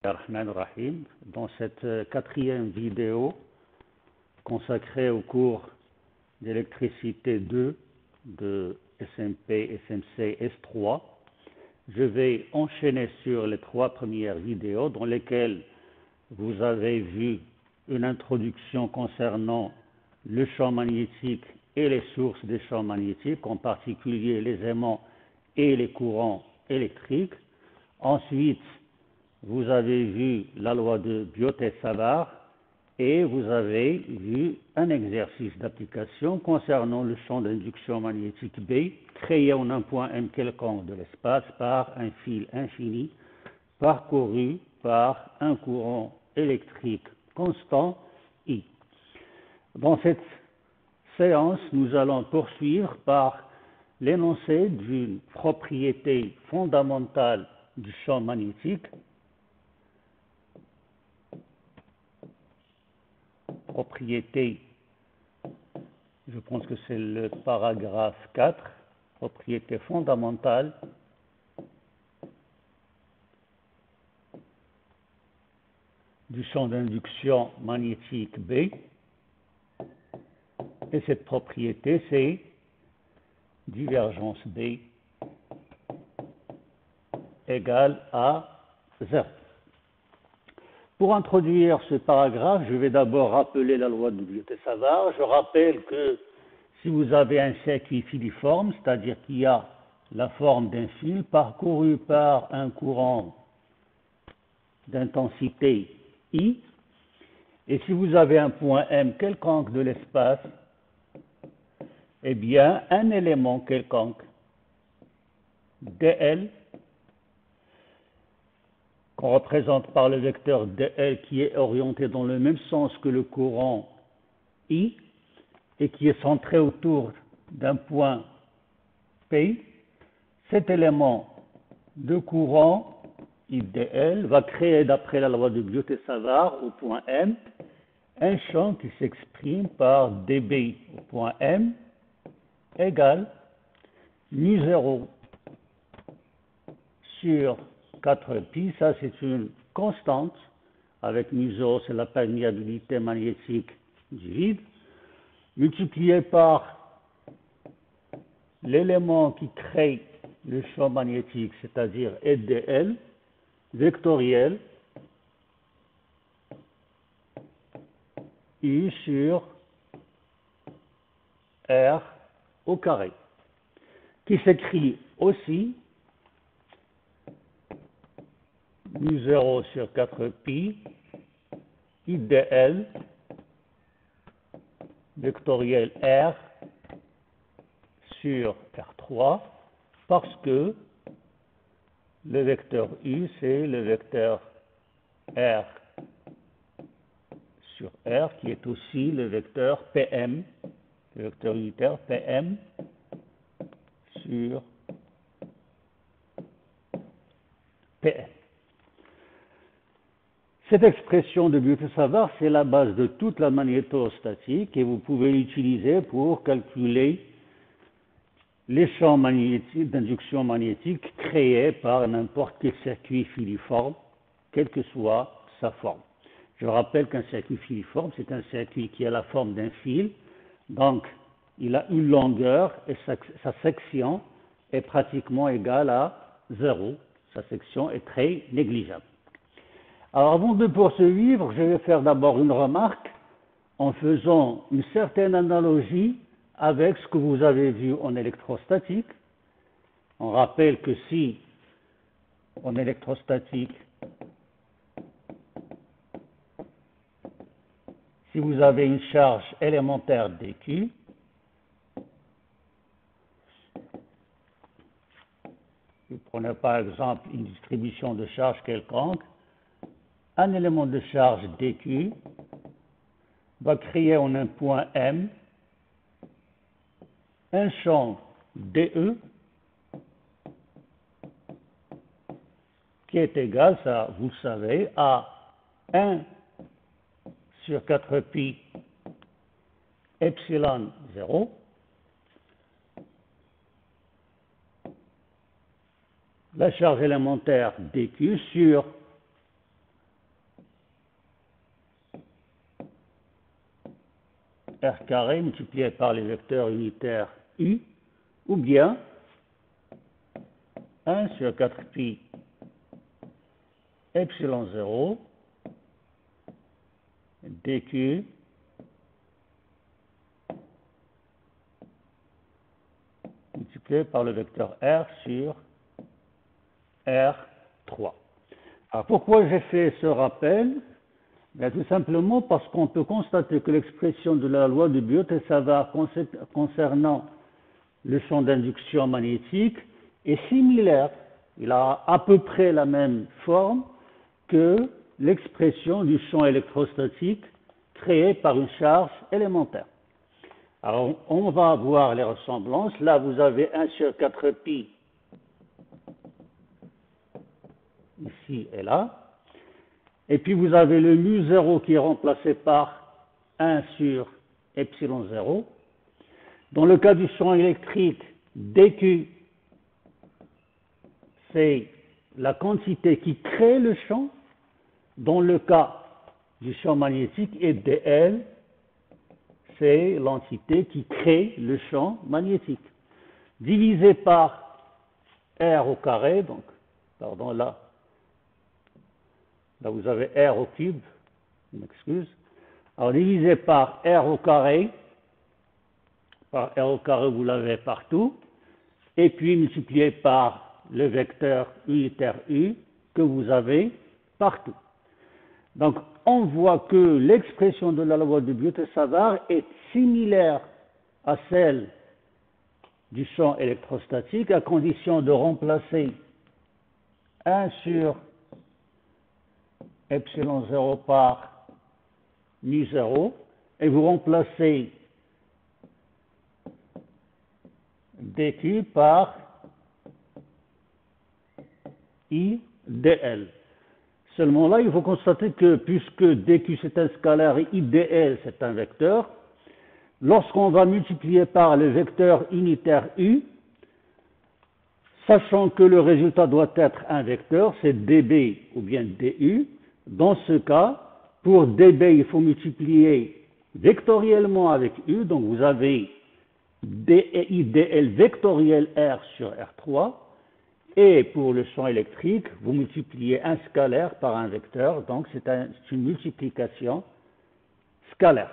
Rahman Rahim. Dans cette quatrième vidéo consacrée au cours d'électricité 2 de SMP, SMC, S3, je vais enchaîner sur les trois premières vidéos dans lesquelles vous avez vu une introduction concernant le champ magnétique et les sources des champs magnétiques, en particulier les aimants et les courants électriques. Ensuite, vous avez vu la loi de Biot-Savart et vous avez vu un exercice d'application concernant le champ d'induction magnétique B créé en un point M quelconque de l'espace par un fil infini parcouru par un courant électrique constant I. Dans cette séance, nous allons poursuivre par l'énoncé d'une propriété fondamentale du champ magnétique, propriété, je pense que c'est le paragraphe 4, propriété fondamentale du champ d'induction magnétique B. Et cette propriété, c'est divergence B égale à 0. Pour introduire ce paragraphe, je vais d'abord rappeler la loi de Biot-Savart. Je rappelle que si vous avez un circuit filiforme, c'est-à-dire qu'il y a la forme d'un fil parcouru par un courant d'intensité I, et si vous avez un point M quelconque de l'espace, eh bien, un élément quelconque, dl, qu'on représente par le vecteur dl qui est orienté dans le même sens que le courant I et qui est centré autour d'un point P, cet élément de courant IDL va créer, d'après la loi de Biot-Savart au point M, un champ qui s'exprime par dB au point M égale μ0 sur 4pi, ça c'est une constante, avec μ0 c'est la perméabilité magnétique du vide, multiplié par l'élément qui crée le champ magnétique, c'est-à-dire EDL, vectoriel, I sur R au carré, qui s'écrit aussi μ0 sur 4pi, IDL, vectoriel R sur R3, parce que le vecteur U, c'est le vecteur R sur R, qui est aussi le vecteur PM, le vecteur unitaire PM sur PM. Cette expression de Biot-Savart, c'est la base de toute la magnétostatique et vous pouvez l'utiliser pour calculer les champs magnétiques d'induction magnétique créés par n'importe quel circuit filiforme, quelle que soit sa forme. Je rappelle qu'un circuit filiforme, c'est un circuit qui a la forme d'un fil, donc il a une longueur et sa section est pratiquement égale à 0. Sa section est très négligeable. Alors avant de poursuivre, je vais faire d'abord une remarque en faisant une certaine analogie avec ce que vous avez vu en électrostatique. On rappelle que si en électrostatique, si vous avez une charge élémentaire dQ, vous prenez par exemple une distribution de charge quelconque, un élément de charge dQ va créer en un point M un champ dE qui est égal, ça vous le savez, à 1 sur 4pi epsilon 0 la charge élémentaire dQ sur R carré multiplié par les vecteurs unitaires U, ou bien 1 sur 4 pi epsilon 0 dq multiplié par le vecteur R sur R3. Alors pourquoi j'ai fait ce rappel? Bien, tout simplement parce qu'on peut constater que l'expression de la loi de Biot et Savart concernant le champ d'induction magnétique est similaire. Il a à peu près la même forme que l'expression du champ électrostatique créé par une charge élémentaire. Alors, on va voir les ressemblances. Là, vous avez 1 sur 4 pi ici et là. Et puis, vous avez le mu 0 qui est remplacé par 1 sur epsilon 0. Dans le cas du champ électrique, dq, c'est la quantité qui crée le champ. Dans le cas du champ magnétique, et dl, c'est l'entité qui crée le champ magnétique. Divisé par R au carré, donc, pardon, là vous avez R au cube, je m'excuse. Alors, divisé par R au carré vous l'avez partout, et puis multiplié par le vecteur unitaire U que vous avez partout. Donc, on voit que l'expression de la loi de Biot et Savart est similaire à celle du champ électrostatique à condition de remplacer 1 sur epsilon 0 par mu 0 et vous remplacez dq par I dl. Seulement là, il faut constater que puisque dq c'est un scalaire et idl c'est un vecteur, lorsqu'on va multiplier par le vecteur unitaire u, sachant que le résultat doit être un vecteur, c'est db ou bien du, dans ce cas, pour db, il faut multiplier vectoriellement avec u, donc vous avez idl vectoriel r sur r3, et pour le champ électrique, vous multipliez un scalaire par un vecteur, donc c'est une multiplication scalaire.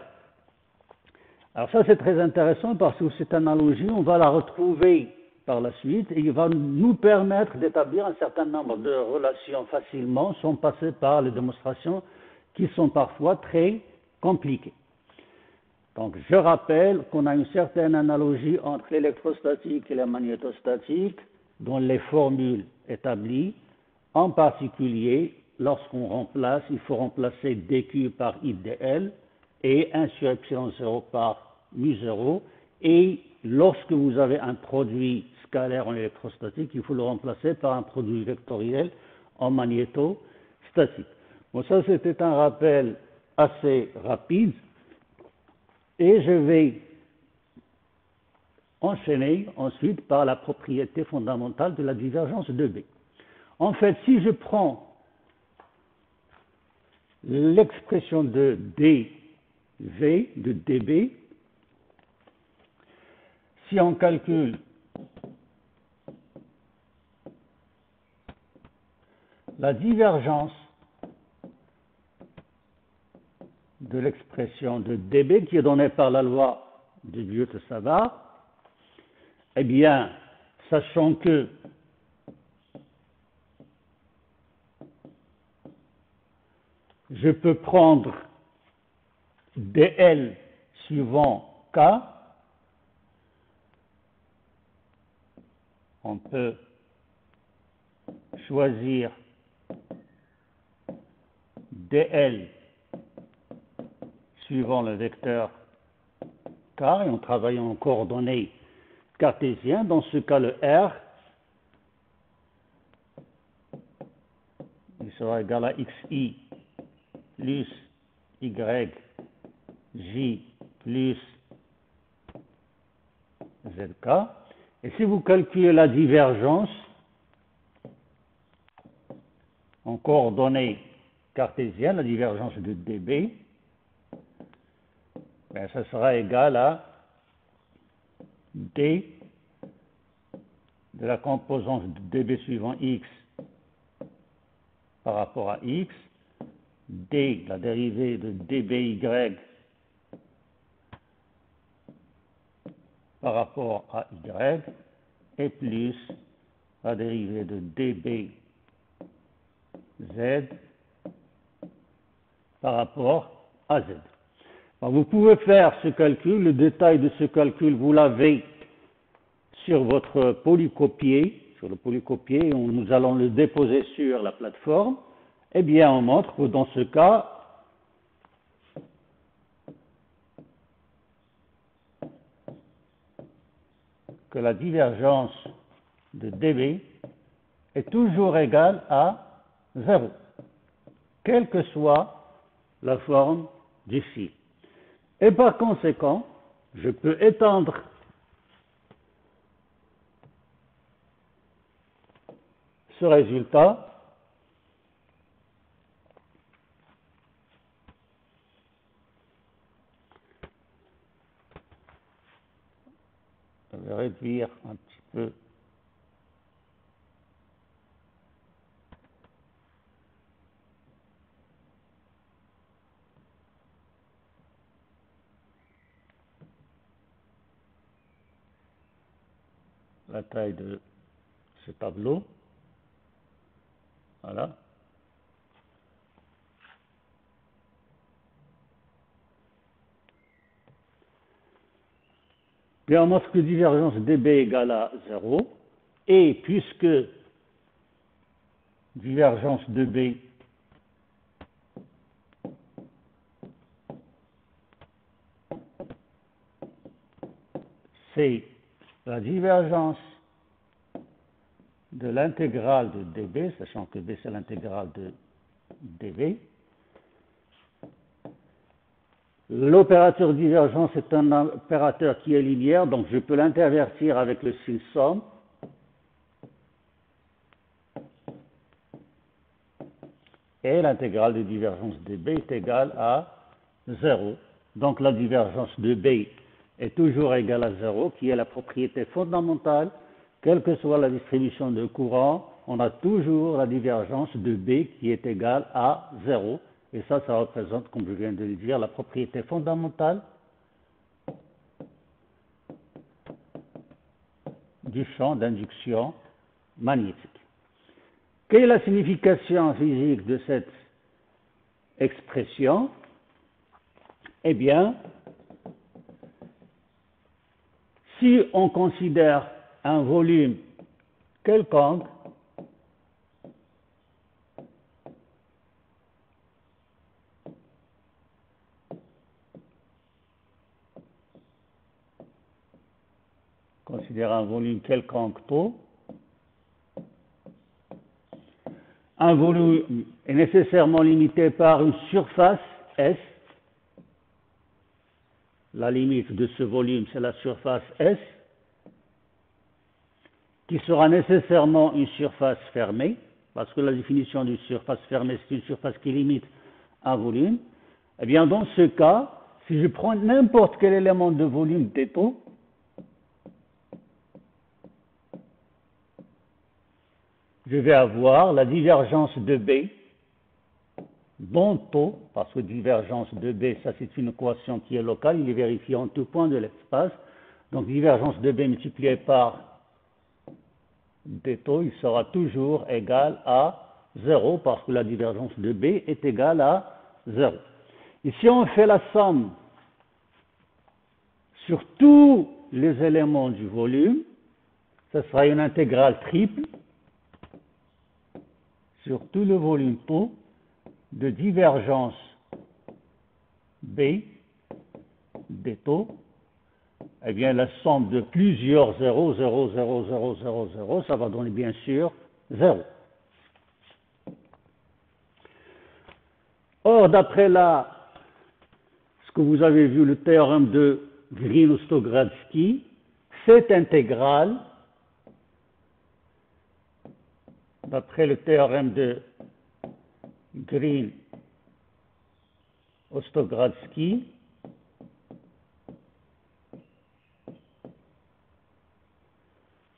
Alors ça c'est très intéressant parce que cette analogie, on va la retrouver par la suite et il va nous permettre d'établir un certain nombre de relations facilement sans passer par les démonstrations qui sont parfois très compliquées. Donc je rappelle qu'on a une certaine analogie entre l'électrostatique et la magnétostatique dans les formules établies, en particulier lorsqu'on remplace, il faut remplacer dq par idl et 1 sur epsilon 0 par mu 0, et lorsque vous avez un produit scalaire en électrostatique, il faut le remplacer par un produit vectoriel en magnétostatique. Bon, ça c'était un rappel assez rapide, et je vais enchaîner ensuite par la propriété fondamentale de la divergence de B. En fait, si je prends l'expression de dV, de dB, si on calcule la divergence de l'expression de dB qui est donnée par la loi de Biot et Savart, eh bien, sachant que je peux prendre dl suivant k, on peut choisir dl suivant le vecteur k, et on travaille en coordonnées cartésiennes. Dans ce cas, le R il sera égal à xi plus yj plus zk. Et si vous calculez la divergence en coordonnées cartésiennes, la divergence de dB, ben, ça sera égal à d de la composante de dB suivant x par rapport à x, d, la dérivée de dby par rapport à y, et plus la dérivée de dbz par rapport à z. Alors, vous pouvez faire ce calcul, le détail de ce calcul, vous l'avez sur votre polycopier, sur le polycopier, où nous allons le déposer sur la plateforme. Eh bien, on montre que dans ce cas, que la divergence de dB est toujours égale à 0, quelle que soit la forme du fil. Et par conséquent, je peux étendre ce résultat je vais réduire un petit peu la taille de ce tableau. Voilà. Bien, on montre que divergence dB égale à 0, et puisque divergence dB c'est la divergence de l'intégrale de dB, sachant que B c'est l'intégrale de dB. L'opérateur divergence est un opérateur qui est linéaire, donc je peux l'intervertir avec le signe somme. Et l'intégrale de divergence de B est égale à 0. Donc la divergence de B est toujours égale à 0, qui est la propriété fondamentale. Quelle que soit la distribution de courant, on a toujours la divergence de B qui est égale à 0. Et ça représente, comme je viens de le dire, la propriété fondamentale du champ d'induction magnétique. Quelle est la signification physique de cette expression? Eh bien, si on considère un volume quelconque, τ, un volume est nécessairement limité par une surface S. La limite de ce volume, c'est la surface S, qui sera nécessairement une surface fermée, parce que la définition d'une surface fermée, c'est une surface qui limite un volume. Eh bien, dans ce cas, si je prends n'importe quel élément de volume T2, je vais avoir la divergence de B dans τ, parce que divergence de B, ça c'est une équation qui est locale, il est vérifié en tout point de l'espace. Donc divergence de B multipliée par dτ, il sera toujours égal à 0, parce que la divergence de B est égale à 0. Et si on fait la somme sur tous les éléments du volume, ce sera une intégrale triple sur tout le volume τ de divergence B dτ. Eh bien, la somme de plusieurs 0, 0, 0, 0, 0, 0, ça va donner bien sûr 0. Or, d'après ce que vous avez vu, le théorème de Green-Ostogradsky, cette intégrale, d'après le théorème de Green-Ostogradsky,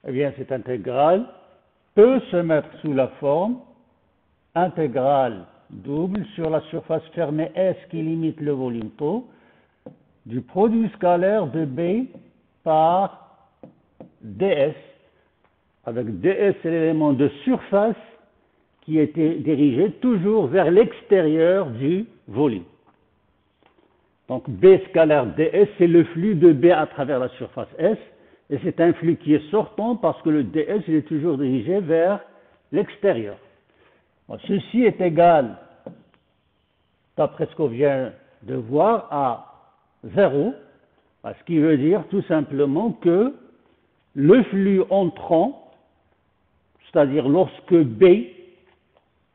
Eh bien, cette intégrale peut se mettre sous la forme intégrale double sur la surface fermée S qui limite le volume τ du produit scalaire de B par ds, avec ds c'est l'élément de surface qui était dirigé toujours vers l'extérieur du volume. Donc B scalaire ds, c'est le flux de B à travers la surface S, et c'est un flux qui est sortant parce que le ds il est toujours dirigé vers l'extérieur. Bon, ceci est égal, d'après ce qu'on vient de voir, à 0, ce qui veut dire tout simplement que le flux entrant, c'est-à-dire lorsque B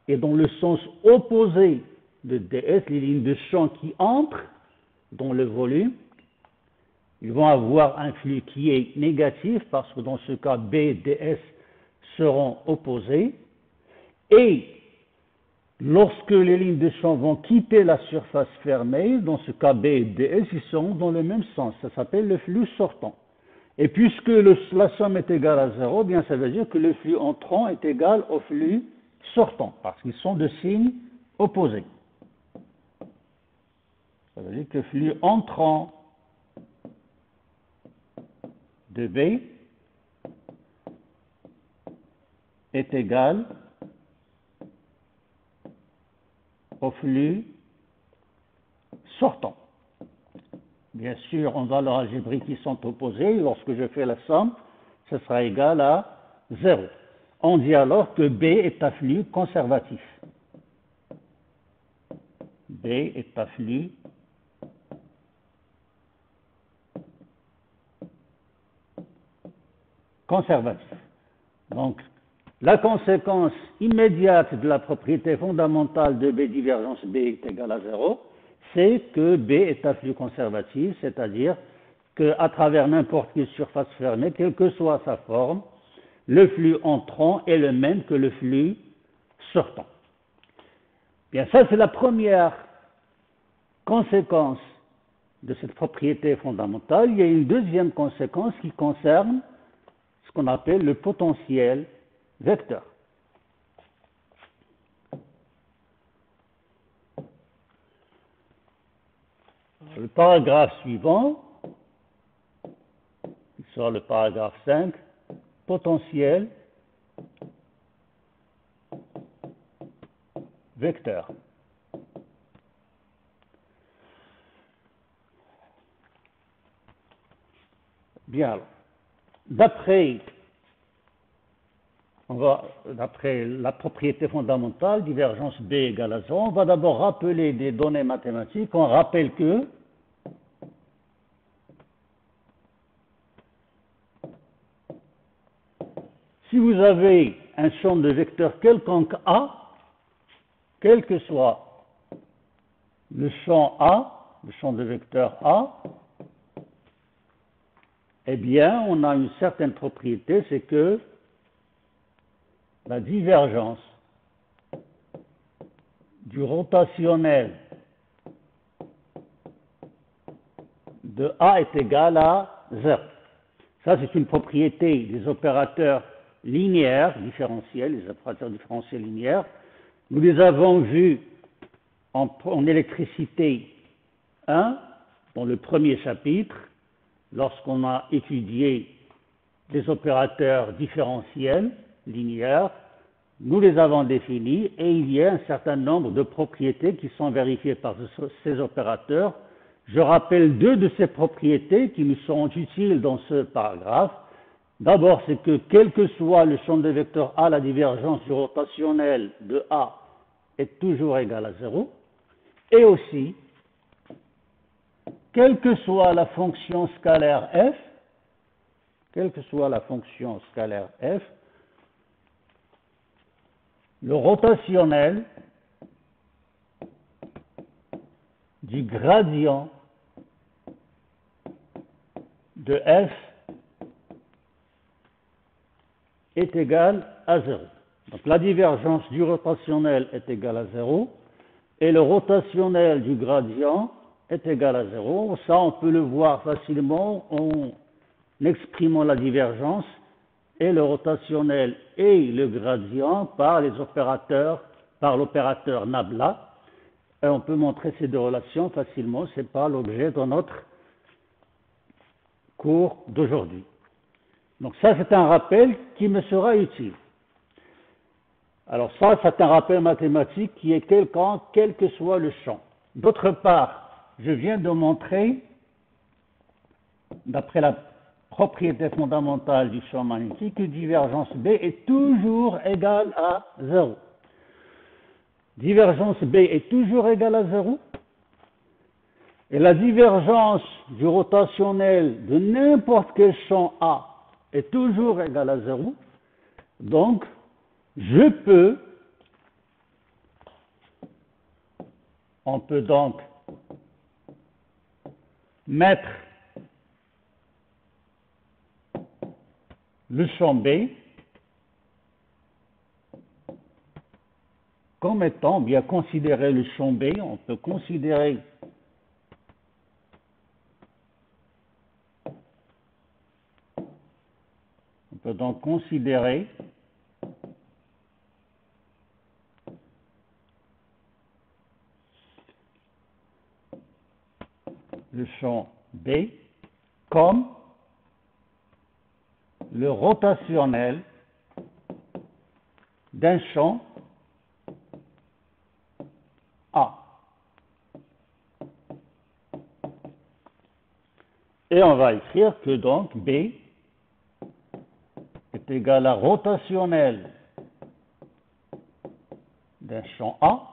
est dans le sens opposé de ds, les lignes de champ qui entrent dans le volume, ils vont avoir un flux qui est négatif parce que dans ce cas B et ds seront opposés, et lorsque les lignes de champ vont quitter la surface fermée, dans ce cas B et ds, ils seront dans le même sens. Ça s'appelle le flux sortant. Et puisque la somme est égale à 0, bien ça veut dire que le flux entrant est égal au flux sortant, parce qu'ils sont de signes opposés. Ça veut dire que le flux entrant de B est égal au flux sortant. Bien sûr, en valeurs algébriques qui sont opposées, lorsque je fais la somme, ce sera égal à 0. On dit alors que B est un flux conservatif. B est un flux conservatif. Donc, la conséquence immédiate de la propriété fondamentale de B divergence B est égale à 0, c'est que B est un flux conservatif, c'est-à-dire qu'à travers n'importe quelle surface fermée, quelle que soit sa forme, le flux entrant est le même que le flux sortant. Bien, ça c'est la première conséquence de cette propriété fondamentale. Il y a une deuxième conséquence qui concerne ce qu'on appelle le potentiel vecteur. Le paragraphe suivant, qui sera le paragraphe 5, potentiel vecteur. Bien, d'après la propriété fondamentale, divergence B égale à 0, on va d'abord rappeler des données mathématiques. On rappelle que si vous avez un champ de vecteur quelconque A, quel que soit le champ A, le champ de vecteur A, eh bien, on a une certaine propriété, c'est que la divergence du rotationnel de A est égale à 0. Ça, c'est une propriété des opérateurs linéaires différentiels, les opérateurs différentiels linéaires. Nous les avons vus en électricité 1, dans le premier chapitre, lorsqu'on a étudié les opérateurs différentiels linéaires. Nous les avons définis et il y a un certain nombre de propriétés qui sont vérifiées par ces opérateurs. Je rappelle deux de ces propriétés qui nous seront utiles dans ce paragraphe. D'abord, c'est que quel que soit le champ de vecteur A, la divergence du rotationnel de A est toujours égale à 0. Et aussi, quelle que soit la fonction scalaire f, le rotationnel du gradient de f est égal à 0. Donc la divergence du rotationnel est égale à 0 et le rotationnel du gradient est égal à 0. Ça, on peut le voir facilement en exprimant la divergence et le rotationnel et le gradient par l'opérateur nabla. Et on peut montrer ces deux relations facilement, ce n'est pas l'objet de notre cours d'aujourd'hui. Donc ça, c'est un rappel qui me sera utile. Alors ça, c'est un rappel mathématique qui est quelconque, quel que soit le champ. D'autre part, je viens de montrer, d'après la propriété fondamentale du champ magnétique, que divergence B est toujours égale à 0. Divergence B est toujours égale à 0. Et la divergence du rotationnel de n'importe quel champ A est toujours égale à 0. Donc, on peut donc mettre le champ B comme étant, bien considérer le champ B, on peut considérer donc considérer le champ B comme le rotationnel d'un champ A. Et on va écrire que donc B est égal à rotationnel d'un champ A.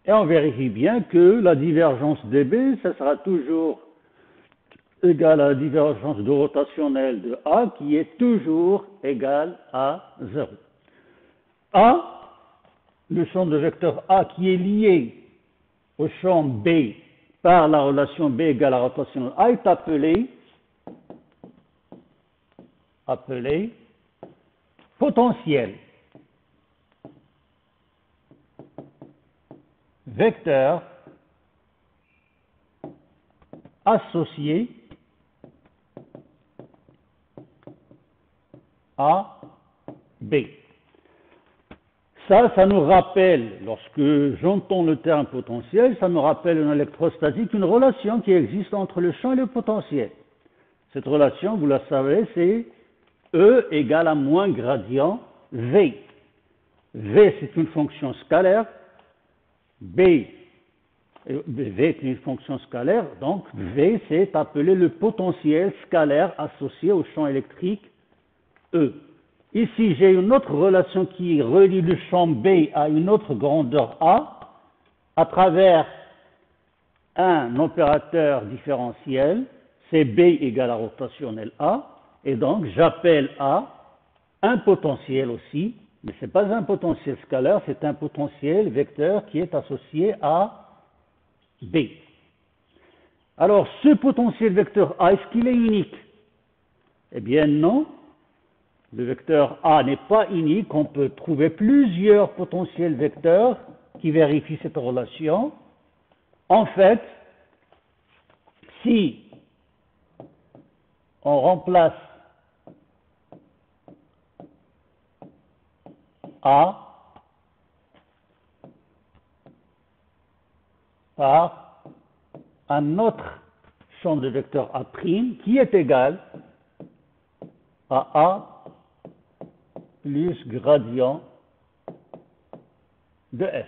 Et on vérifie bien que la divergence de B, ça sera toujours égal à la divergence de rotationnel de A qui est toujours égale à 0. A, le champ de vecteur A qui est lié au champ B par la relation B égale à rotationnel A est appelé potentiel. Vecteur associé à B. Ça nous rappelle, lorsque j'entends le terme potentiel, ça me rappelle en électrostatique une relation qui existe entre le champ et le potentiel. Cette relation, vous la savez, c'est E égale à moins gradient V. V, c'est une fonction scalaire. V est une fonction scalaire, donc V, c'est appelé le potentiel scalaire associé au champ électrique E. Ici, j'ai une autre relation qui relie le champ B à une autre grandeur A à travers un opérateur différentiel, c'est B égale à rotationnel A, et donc j'appelle A un potentiel aussi, mais ce n'est pas un potentiel scalaire, c'est un potentiel vecteur qui est associé à B. Alors, ce potentiel vecteur A, est-ce qu'il est unique? Eh bien non. Le vecteur A n'est pas unique, on peut trouver plusieurs potentiels vecteurs qui vérifient cette relation. En fait, si on remplace A par un autre champ de vecteur A' qui est égal à A plus gradient de F.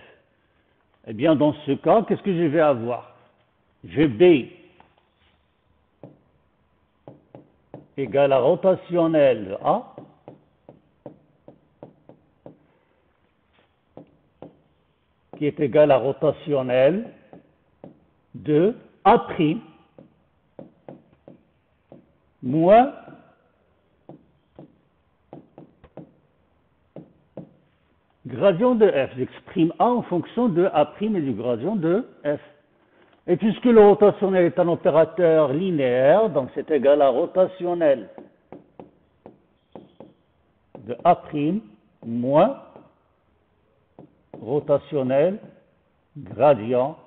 Eh bien, dans ce cas, qu'est-ce que je vais avoir? J'ai B égale à rotationnel de A qui est égal à rotationnel de A' moins gradient de F. J'exprime A en fonction de A' et du gradient de F. Et puisque le rotationnel est un opérateur linéaire, donc c'est égal à rotationnel de A' moins rotationnel gradient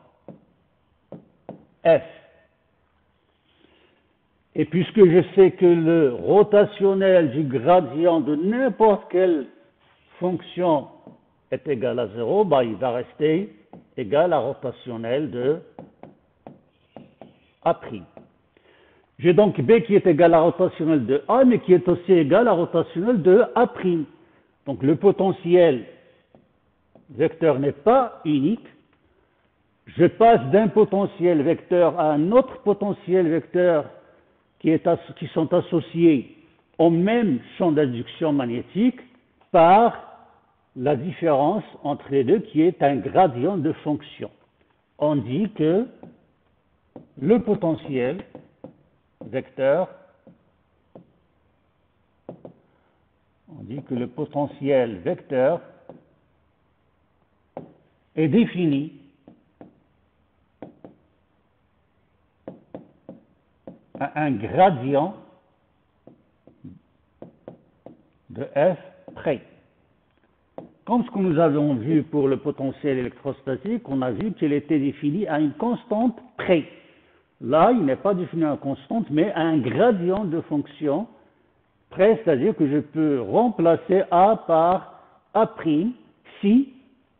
F. Et puisque je sais que le rotationnel du gradient de n'importe quelle fonction est égal à 0, bah, il va rester égal à rotationnel de A'. J'ai donc B qui est égal à rotationnel de A, mais qui est aussi égal à rotationnel de A'. Donc le potentiel vecteur n'est pas unique. Je passe d'un potentiel vecteur à un autre potentiel vecteur qui sont associés au même champ d'induction magnétique par la différence entre les deux qui est un gradient de fonction. On dit que le potentiel vecteur est défini à un gradient de f près. Comme ce que nous avons vu pour le potentiel électrostatique, on a vu qu'il était défini à une constante près. Là, il n'est pas défini à une constante, mais à un gradient de fonction près, c'est-à-dire que je peux remplacer A par A' si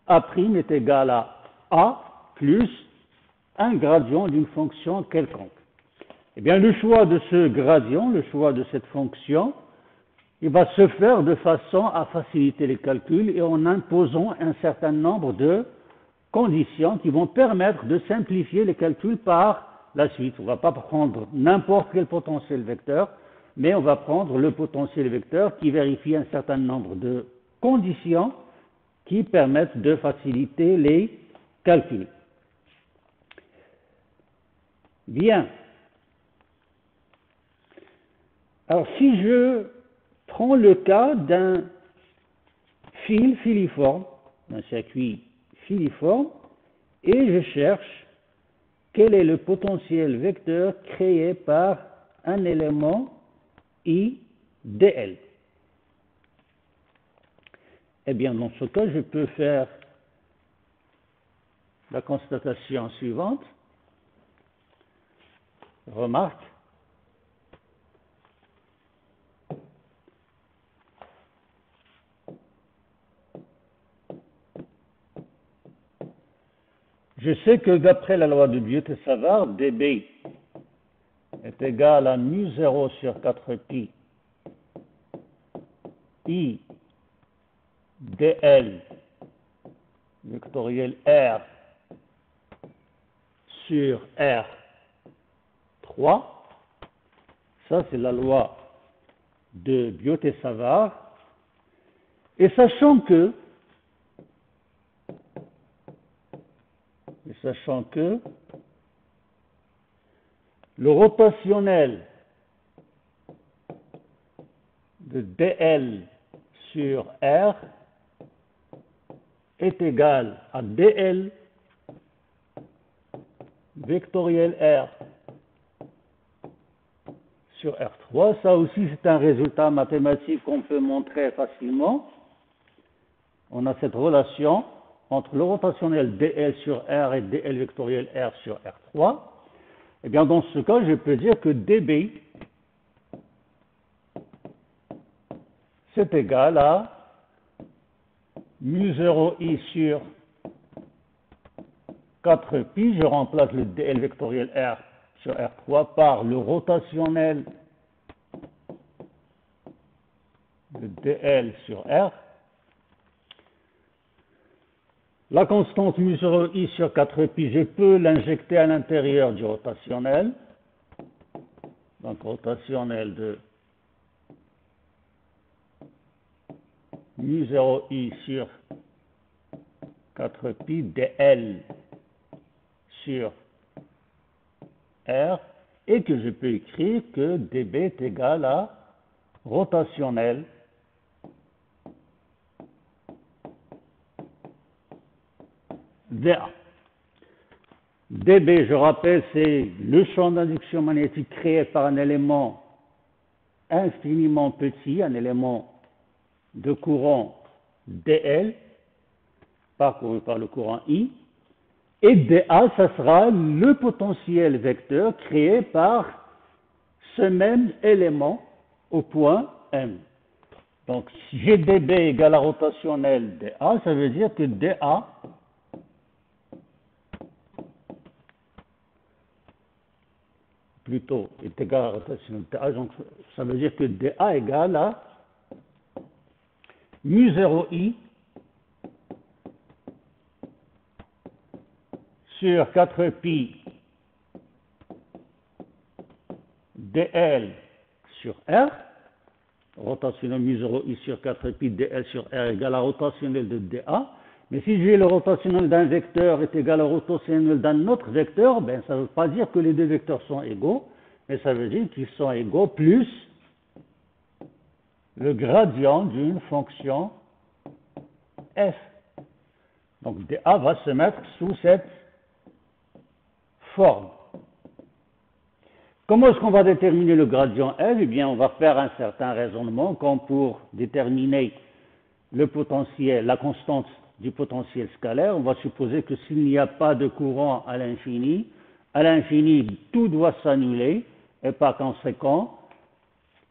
A' est égal à A plus un gradient d'une fonction quelconque. Eh bien, le choix de ce gradient, le choix de cette fonction, il va se faire de façon à faciliter les calculs et en imposant un certain nombre de conditions qui vont permettre de simplifier les calculs par la suite. On ne va pas prendre n'importe quel potentiel vecteur, mais on va prendre le potentiel vecteur qui vérifie un certain nombre de conditions qui permettent de faciliter les calculs. Bien. Alors, si je prends le cas d'un fil filiforme, d'un circuit filiforme, et je cherche quel est le potentiel vecteur créé par un élément IdL. Eh bien, dans ce cas, je peux faire la constatation suivante. Remarque. Je sais que d'après la loi de Biot-Savart, dB est égal à mu0 sur 4pi I dl vectoriel R sur R3. Ça, c'est la loi de Biot-Savart. Et sachant que le rotationnel de dl sur R est égal à dl vectoriel R sur R3. Ça aussi, c'est un résultat mathématique qu'on peut montrer facilement. On a cette relation entre le rotationnel dl sur R et dl vectoriel R sur R3. Eh bien, dans ce cas, je peux dire que dB c'est égal à mu0i sur 4pi. Je remplace le dl vectoriel R sur R3 par le rotationnel de dl sur R. La constante mu0i sur 4pi, je peux l'injecter à l'intérieur du rotationnel. Donc, rotationnel de mu0i sur 4pi dl sur R, et que je peux écrire que dB est égal à rotationnel dA. dB, je rappelle, c'est le champ d'induction magnétique créé par un élément infiniment petit, un élément de courant dl, parcouru par le courant I, et dA, ça sera le potentiel vecteur créé par ce même élément au point M. Donc, si GDB égale la rotationnelle dA, ça veut dire que dA plutôt est égal à la rotationnelle dA, donc ça veut dire que dA égale à mu 0i sur 4pi dl sur R, rotationnel mu 0i sur 4pi dl sur R égale à la rotationnelle de dA. Mais si j'ai le rotationnel d'un vecteur est égal au rotationnel d'un autre vecteur, ben, ça ne veut pas dire que les deux vecteurs sont égaux, mais ça veut dire qu'ils sont égaux plus le gradient d'une fonction f. Donc dA va se mettre sous cette forme. Comment est-ce qu'on va déterminer le gradient f? Eh bien, on va faire un certain raisonnement comme pour déterminer le potentiel, la constante du potentiel scalaire. On va supposer que s'il n'y a pas de courant à l'infini, tout doit s'annuler et par conséquent,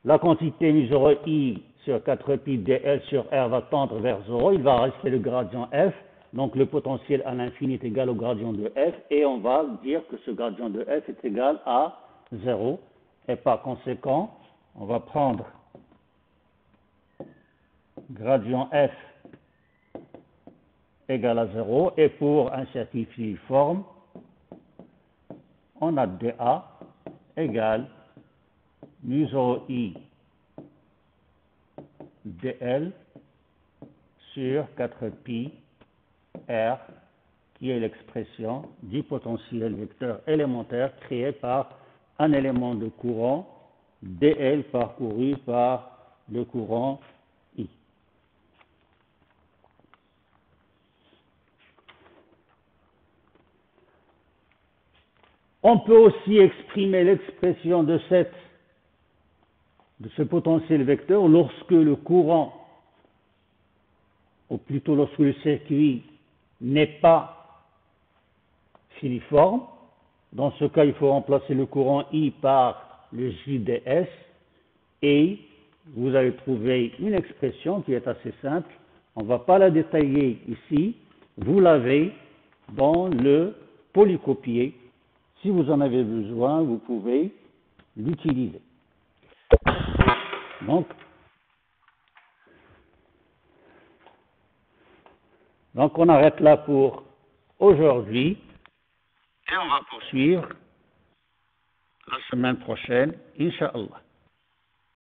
la quantité mu 0i sur 4pi dl sur R va tendre vers 0, il va rester le gradient f, donc le potentiel à l'infini est égal au gradient de f, et on va dire que ce gradient de f est égal à 0, et par conséquent, on va prendre gradient f égale à 0, et pour un cercle filiforme, on a dA égale mu 0i dl sur 4pi R, qui est l'expression du potentiel vecteur élémentaire créé par un élément de courant dl parcouru par le courant I. On peut aussi exprimer l'expression de ce potentiel vecteur lorsque le courant, ou plutôt lorsque le circuit n'est pas filiforme. Dans ce cas, il faut remplacer le courant I par le JDS et vous allez trouver une expression qui est assez simple. On ne va pas la détailler ici. Vous l'avez dans le polycopier. Si vous en avez besoin, vous pouvez l'utiliser. Donc on arrête là pour aujourd'hui et on va poursuivre la semaine prochaine, Inch'Allah.